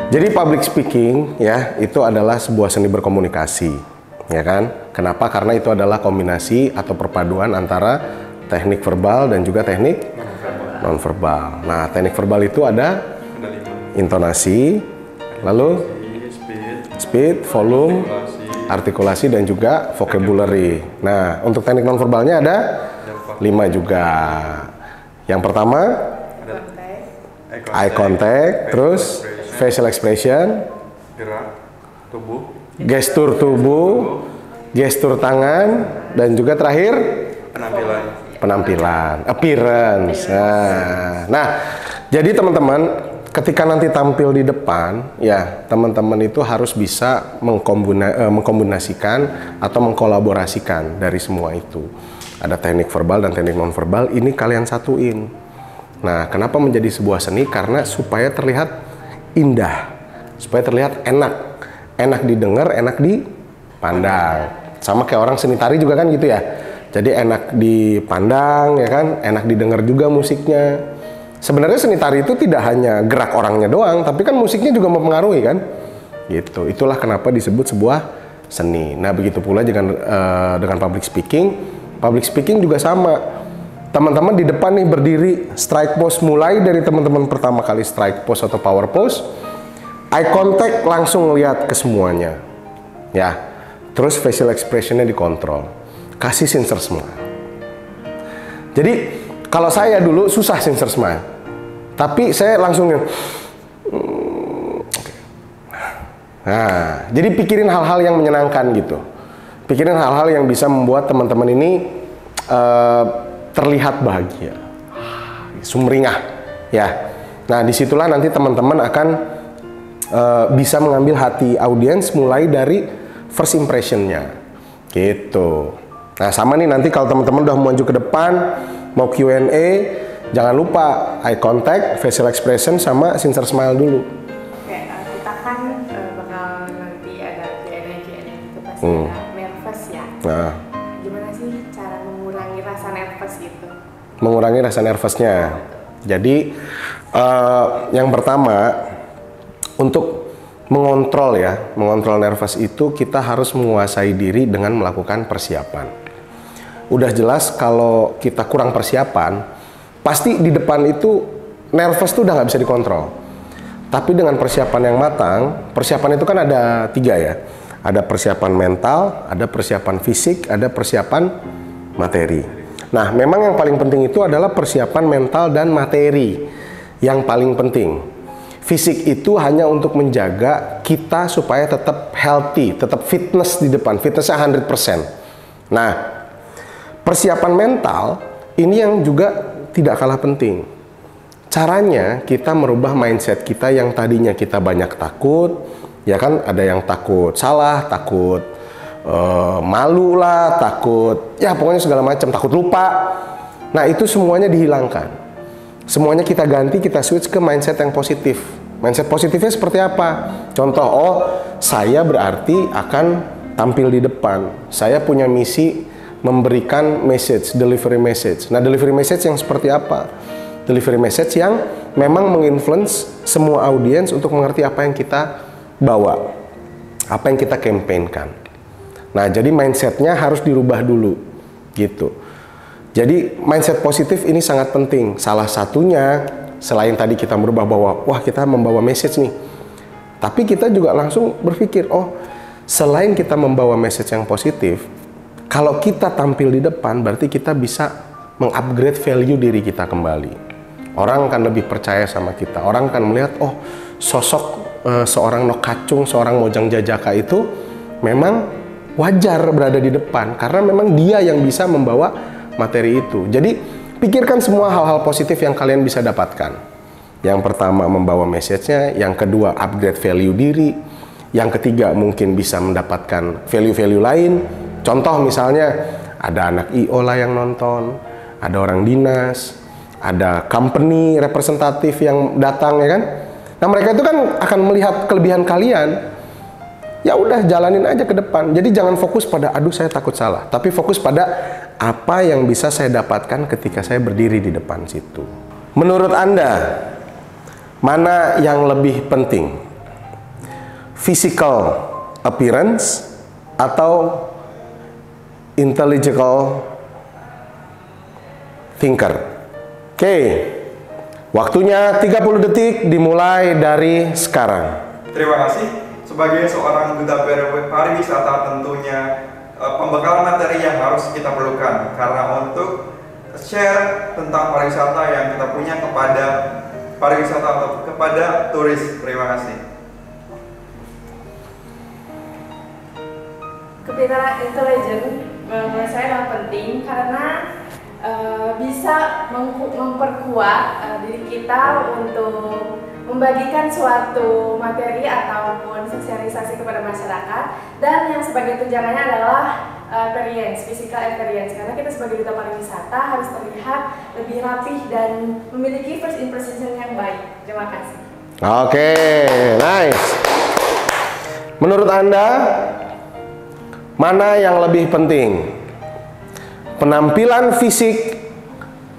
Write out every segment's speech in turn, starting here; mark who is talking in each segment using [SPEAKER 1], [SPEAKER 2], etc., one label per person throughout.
[SPEAKER 1] Jadi public speaking ya itu adalah sebuah seni berkomunikasi, ya kan? Kenapa? Karena itu adalah kombinasi atau perpaduan antara teknik verbal dan juga teknik non-verbal. Nah, teknik verbal itu ada intonasi, lalu speed, volume, artikulasi dan juga vocabulary. Nah, untuk teknik non-verbalnya ada 5 juga. Yang pertama eye contact, terus facial expression, gestur tubuh, gestur tangan, dan juga terakhir penampilan, appearance. Nah, jadi teman-teman, ketika nanti tampil di depan, ya teman-teman itu harus bisa mengkombinasikan atau mengkolaborasikan dari semua itu. Ada teknik verbal dan teknik non-verbal, ini kalian satuin. Nah, kenapa menjadi sebuah seni? Karena supaya terlihat indah, supaya terlihat enak didengar, enak dipandang. Sama kayak orang seni tari juga kan gitu ya. Jadi enak dipandang ya kan, enak didengar juga musiknya. Sebenarnya seni tari itu tidak hanya gerak orangnya doang, tapi kan musiknya juga mempengaruhi kan. Gitu. Itulah kenapa disebut sebuah seni. Nah, begitu pula dengan public speaking. Public speaking juga sama. Teman-teman di depan nih berdiri strike pose, mulai dari teman-teman pertama kali strike pose atau power pose, eye contact langsung lihat ke semuanya, ya. Terus facial expressionnya dikontrol, kasih sincere smile. Jadi kalau saya dulu susah sincere smile, tapi saya langsung nah, jadi pikirin hal-hal yang menyenangkan gitu, pikirin hal-hal yang bisa membuat teman-teman ini terlihat bahagia, sumringah, ya. Nah, disitulah nanti teman-teman akan bisa mengambil hati audiens mulai dari first impressionnya, gitu. Nah, sama nih nanti kalau teman-teman udah maju ke depan, mau Q&A, jangan lupa eye contact, facial expression, sama sincere smile dulu.
[SPEAKER 2] Oke, kita kan bakal nanti ada Q&A gitu, pasti ada nervous ya.
[SPEAKER 1] Nah,
[SPEAKER 2] gimana sih cara mengurangi rasa nervous gitu?
[SPEAKER 1] Mengurangi rasa nervousnya. Jadi yang pertama, untuk mengontrol nervous itu kita harus menguasai diri dengan melakukan persiapan. Udah jelas kalau kita kurang persiapan, pasti di depan itu nervous tuh udah nggak bisa dikontrol. Tapi dengan persiapan yang matang, persiapan itu kan ada 3 ya. Ada persiapan mental, ada persiapan fisik, ada persiapan materi. Nah, memang yang paling penting itu adalah persiapan mental dan materi. Yang paling penting. Fisik itu hanya untuk menjaga kita supaya tetap healthy, tetap fitness di depan, fitnessnya 100%. Nah, persiapan mental ini yang juga tidak kalah penting. Caranya kita merubah mindset kita yang tadinya kita banyak takut, ya kan, ada yang takut salah, takut malu lah, takut ya pokoknya segala macam, takut lupa. Nah, itu semuanya dihilangkan, semuanya kita ganti, kita switch ke mindset yang positif. Mindset positifnya seperti apa? Contoh, oh saya berarti akan tampil di depan, saya punya misi memberikan message, delivery message. Nah, delivery message yang seperti apa? Delivery message yang memang menginfluence semua audiens untuk mengerti apa yang kita bawa, apa yang kita campaignkan. Nah, jadi mindsetnya harus dirubah dulu, gitu. Jadi mindset positif ini sangat penting. Salah satunya, selain tadi kita merubah bahwa, wah kita membawa message nih, tapi kita juga langsung berpikir, oh selain kita membawa message yang positif, kalau kita tampil di depan, berarti kita bisa mengupgrade value diri kita kembali. Orang akan lebih percaya sama kita. Orang akan melihat, oh sosok seorang Nokacung, seorang Mojang Jajaka itu memang wajar berada di depan karena memang dia yang bisa membawa materi itu. Jadi pikirkan semua hal-hal positif yang kalian bisa dapatkan. Yang pertama membawa message-nya, yang kedua upgrade value diri, yang ketiga mungkin bisa mendapatkan value-value lain. Contoh misalnya ada anak IO lah yang nonton, ada orang dinas, ada company representatif yang datang, ya kan. Nah, mereka itu kan akan melihat kelebihan kalian. Ya udah, jalanin aja ke depan. Jadi jangan fokus pada aduh saya takut salah, tapi fokus pada apa yang bisa saya dapatkan ketika saya berdiri di depan situ. Menurut Anda, mana yang lebih penting? physical appearance atau intellectual thinker? Oke, waktunya 30 detik dimulai dari sekarang.
[SPEAKER 3] Terima kasih. Sebagai seorang duta pariwisata tentunya pembekalan materi yang harus kita perlukan karena untuk share tentang pariwisata yang kita punya kepada pariwisata atau kepada turis. Terima kasih.
[SPEAKER 2] Kepintaran intelijen menurut saya adalah penting karena bisa memperkuat diri kita untuk membagikan suatu materi ataupun sosialisasi kepada masyarakat, dan yang sebagai tunjangannya adalah physical appearance, karena kita sebagai duta pariwisata harus terlihat lebih rapih dan memiliki first impression yang baik. Terima kasih.
[SPEAKER 1] Oke, nice. Menurut Anda, mana yang lebih penting? Penampilan fisik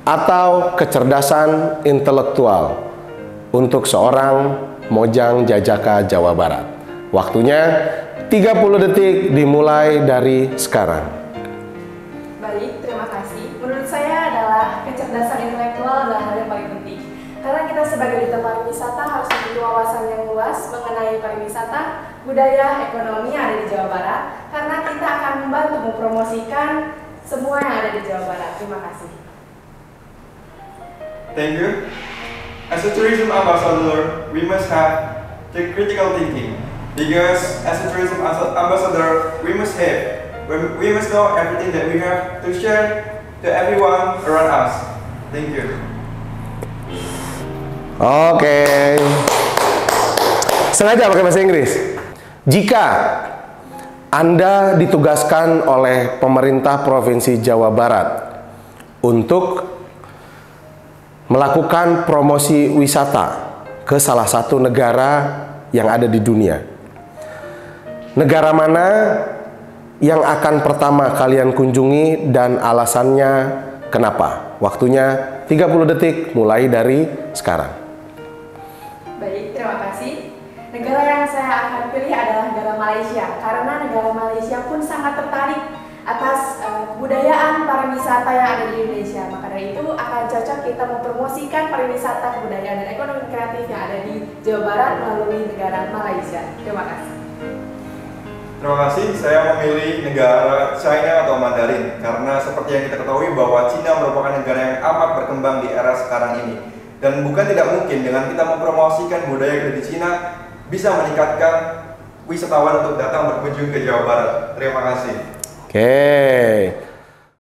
[SPEAKER 1] atau kecerdasan intelektual untuk seorang Mojang Jajaka Jawa Barat? Waktunya 30 detik dimulai dari sekarang.
[SPEAKER 2] Baik, terima kasih. Menurut saya adalah kecerdasan intelektual adalah hal yang paling penting. Karena kita sebagai duta pariwisata harus memiliki wawasan yang luas mengenai pariwisata, budaya, ekonomi yang ada di Jawa Barat. Karena kita akan membantu mempromosikan semua yang ada di Jawa Barat. Terima kasih.
[SPEAKER 3] Thank you. As a tourism ambassador, we must have the critical thinking. Because as a tourism ambassador, we must know everything that we have to share to everyone around us. Thank you.
[SPEAKER 1] Oke. Sengaja pakai bahasa Inggris. Jika Anda ditugaskan oleh pemerintah Provinsi Jawa Barat untuk melakukan promosi wisata ke salah satu negara yang ada di dunia, negara mana yang akan pertama kalian kunjungi dan alasannya kenapa? Waktunya 30 detik mulai dari sekarang.
[SPEAKER 2] Baik, terima kasih. Negara yang saya akan pilih adalah negara Malaysia, karena negara Malaysia pun sangat tertarik atas kebudayaan pariwisata yang ada di Indonesia. Maka dari itu akan cocok kita mempromosikan pariwisata, kebudayaan, dan ekonomi kreatif yang ada di Jawa Barat melalui negara Malaysia. Terima kasih.
[SPEAKER 3] Terima kasih. Saya memilih negara China atau Mandarin karena seperti yang kita ketahui bahwa China merupakan negara yang amat berkembang di era sekarang ini. Dan bukan tidak mungkin dengan kita mempromosikan budaya kita di China bisa meningkatkan wisatawan untuk datang berkunjung ke Jawa Barat. Terima kasih.
[SPEAKER 1] Oke.